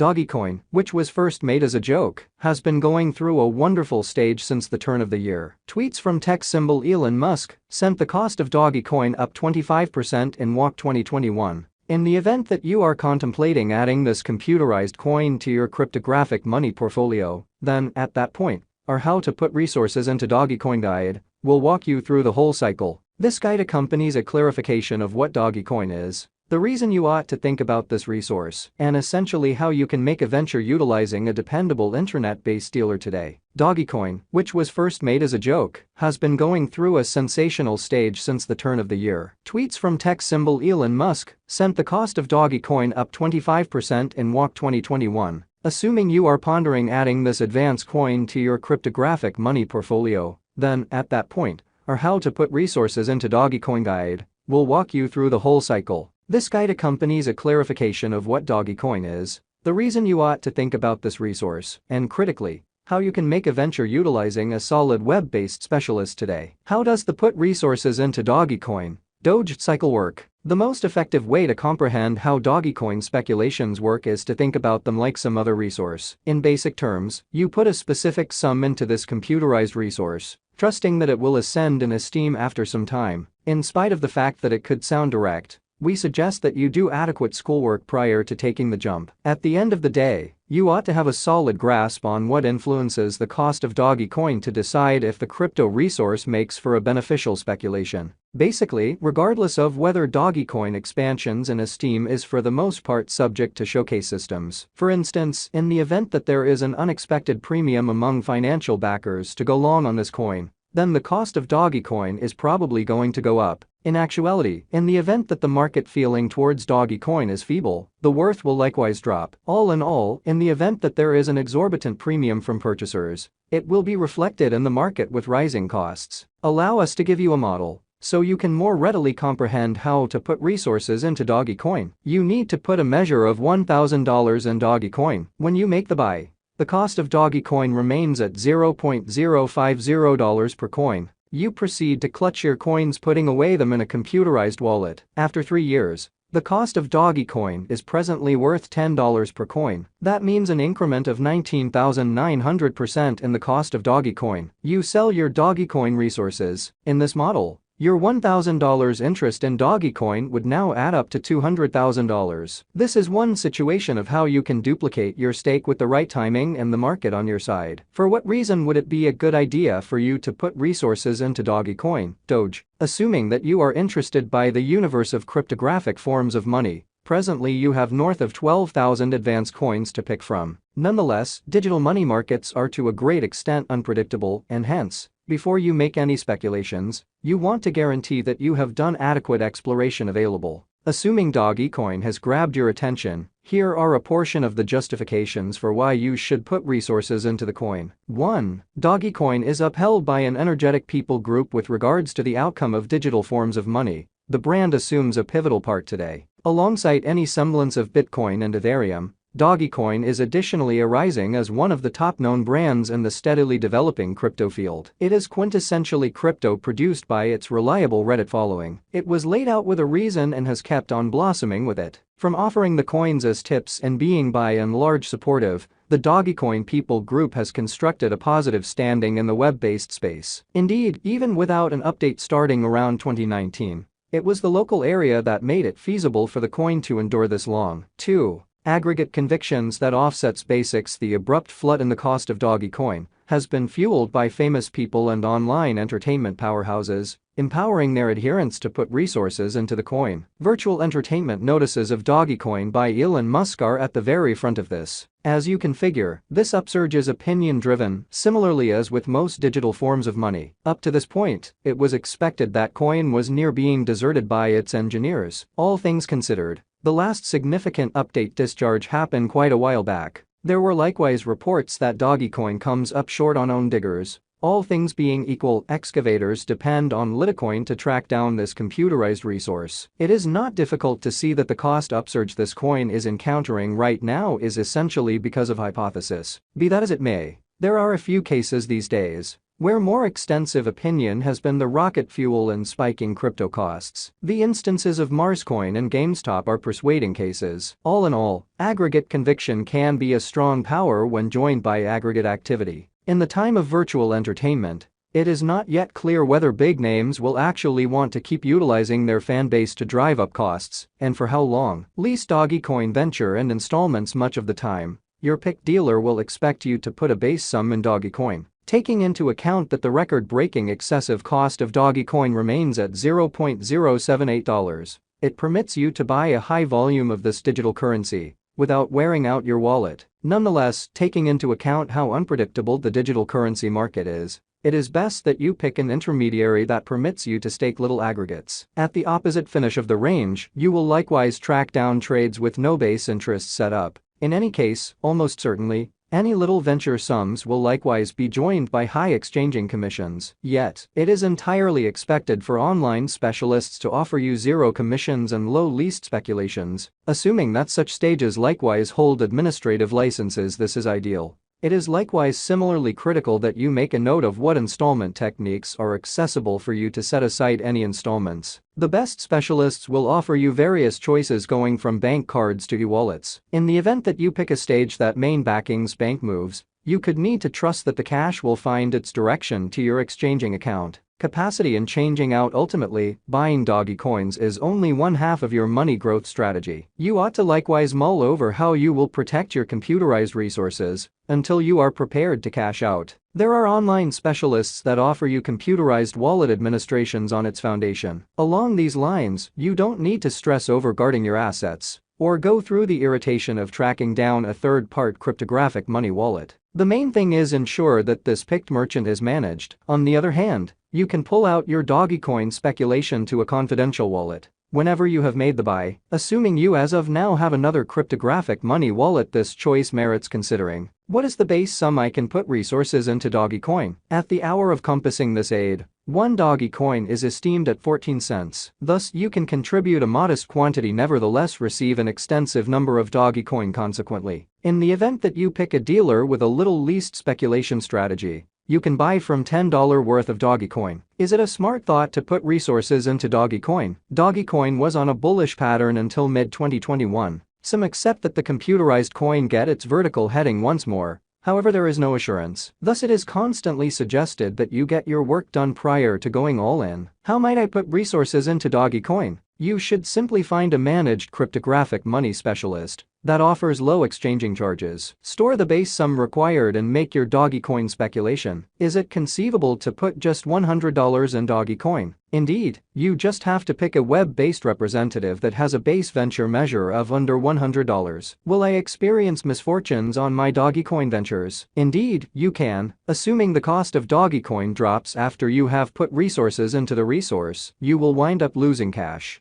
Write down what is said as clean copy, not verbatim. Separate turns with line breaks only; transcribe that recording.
Dogecoin, which was first made as a joke, has been going through a wonderful stage since the turn of the year. Tweets from tech symbol Elon Musk sent the cost of Dogecoin up 25% in WAC 2021. In the event that you are contemplating adding this computerized coin to your cryptographic money portfolio, then, at that point, our How to Put Resources into Dogecoin guide will walk you through the whole cycle. This guide accompanies a clarification of what Dogecoin is, the reason you ought to think about this resource, and essentially how you can make a venture utilizing a dependable internet-based dealer today. Dogecoin, which was first made as a joke, has been going through a sensational stage since the turn of the year. Tweets from tech symbol Elon Musk sent the cost of Dogecoin up 25% in WAC 2021. Assuming you are pondering adding this advanced coin to your cryptographic money portfolio, then, at that point, our How to Put Resources into Dogecoin guide will walk you through the whole cycle. This guide accompanies a clarification of what Dogecoin is, the reason you ought to think about this resource, and critically, how you can make a venture utilizing a solid web-based specialist today. How does the put resources into Dogecoin, Doge cycle work? The most effective way to comprehend how Dogecoin speculations work is to think about them like some other resource. In basic terms, you put a specific sum into this computerized resource, trusting that it will ascend in esteem after some time. In spite of the fact that it could sound direct, we suggest that you do adequate schoolwork prior to taking the jump. At the end of the day, you ought to have a solid grasp on what influences the cost of Dogecoin to decide if the crypto resource makes for a beneficial speculation. Basically, regardless of whether Dogecoin expansions in esteem is for the most part subject to showcase systems. For instance, in the event that there is an unexpected premium among financial backers to go long on this coin, then the cost of Dogecoin is probably going to go up. In actuality, in the event that the market feeling towards Dogecoin is feeble, the worth will likewise drop. All in all, in the event that there is an exorbitant premium from purchasers, it will be reflected in the market with rising costs. Allow us to give you a model, so you can more readily comprehend how to put resources into Dogecoin. You need to put a measure of $1,000 in Dogecoin. When you make the buy, the cost of Dogecoin remains at $0.050 per coin. You proceed to clutch your coins, putting away them in a computerized wallet. After 3 years, the cost of Dogecoin is presently worth $10 per coin. That means an increment of 19,900% in the cost of Dogecoin. You sell your Dogecoin resources. In this model, your $1,000 interest in Dogecoin would now add up to $200,000. This is one situation of how you can duplicate your stake with the right timing and the market on your side. For what reason would it be a good idea for you to put resources into Dogecoin, Doge? Assuming that you are interested by the universe of cryptographic forms of money, presently you have north of 12,000 advanced coins to pick from. Nonetheless, digital money markets are to a great extent unpredictable, and hence, before you make any speculations, you want to guarantee that you have done adequate exploration available. Assuming Dogecoin has grabbed your attention, here are a portion of the justifications for why you should put resources into the coin. 1. Dogecoin is upheld by an energetic people group with regards to the outcome of digital forms of money. The brand assumes a pivotal part today. Alongside any semblance of Bitcoin and Ethereum, Dogecoin is additionally arising as one of the top-known brands in the steadily developing crypto field. It is quintessentially crypto produced by its reliable Reddit following. It was laid out with a reason and has kept on blossoming with it. From offering the coins as tips and being by and large supportive, the Dogecoin people group has constructed a positive standing in the web-based space. Indeed, even without an update starting around 2019, it was the local area that made it feasible for the coin to endure this long. 2. Aggregate convictions that offsets basics. The abrupt flood in the cost of Dogecoin has been fueled by famous people and online entertainment powerhouses, empowering their adherents to put resources into the coin. Virtual entertainment notices of Dogecoin by Elon Musk are at the very front of this. As you can figure, this upsurge is opinion-driven, similarly as with most digital forms of money. Up to this point, it was expected that coin was near being deserted by its engineers. All things considered, the last significant update discharge happened quite a while back. There were likewise reports that Dogecoin comes up short on own diggers. All things being equal, excavators depend on Litecoin to track down this computerized resource. It is not difficult to see that the cost upsurge this coin is encountering right now is essentially because of hypothesis. Be that as it may, there are a few cases these days Where more extensive opinion has been the rocket fuel in spiking crypto costs. The instances of Marscoin and GameStop are persuading cases. All in all, aggregate conviction can be a strong power when joined by aggregate activity. In the time of virtual entertainment, it is not yet clear whether big names will actually want to keep utilizing their fan base to drive up costs, and for how long. Lease Dogecoin venture and installments. Much of the time, your pick dealer will expect you to put a base sum in Dogecoin. Taking into account that the record-breaking excessive cost of Dogecoin remains at $0.078, it permits you to buy a high volume of this digital currency without wearing out your wallet. Nonetheless, taking into account how unpredictable the digital currency market is, it is best that you pick an intermediary that permits you to stake little aggregates. At the opposite finish of the range, you will likewise track down trades with no base interest set up. In any case, almost certainly, any little venture sums will likewise be joined by high exchanging commissions. Yet, it is entirely expected for online specialists to offer you zero commissions and low least speculations. Assuming that such stages likewise hold administrative licenses, this is ideal. It is likewise similarly critical that you make a note of what installment techniques are accessible for you to set aside any installments. The best specialists will offer you various choices going from bank cards to e-wallets. In the event that you pick a stage that main backing's bank moves, you could need to trust that the cash will find its direction to your exchanging account capacity and changing out. Ultimately, buying Dogecoins is only one half of your money growth strategy. You ought to likewise mull over how you will protect your computerized resources until you are prepared to cash out. There are online specialists that offer you computerized wallet administrations on its foundation. Along these lines, you don't need to stress over guarding your assets or go through the irritation of tracking down a third-party cryptographic money wallet. The main thing is ensure that this picked merchant is managed. On the other hand, you can pull out your Dogecoin speculation to a confidential wallet whenever you have made the buy, assuming you as of now have another cryptographic money wallet. This choice merits considering. What is the base sum I can put resources into Dogecoin? At the hour of compassing this aid, one Dogecoin is esteemed at 14 cents. Thus, you can contribute a modest quantity, nevertheless receive an extensive number of Dogecoin consequently. In the event that you pick a dealer with a little least speculation strategy, you can buy from $10 worth of Dogecoin. Is it a smart thought to put resources into Dogecoin? Dogecoin was on a bullish pattern until mid-2021. Some accept that the computerized coin get its vertical heading once more. However, there is no assurance. Thus, it is constantly suggested that you get your work done prior to going all in. How might I put resources into Dogecoin? You should simply find a managed cryptographic money specialist that offers low exchanging charges. Store the base sum required and make your Dogecoin speculation. Is it conceivable to put just $100 in Dogecoin? Indeed, you just have to pick a web-based representative that has a base venture measure of under $100. Will I experience misfortunes on my Dogecoin ventures? Indeed, you can, assuming the cost of Dogecoin drops after you have put resources into the resource. You will wind up losing cash.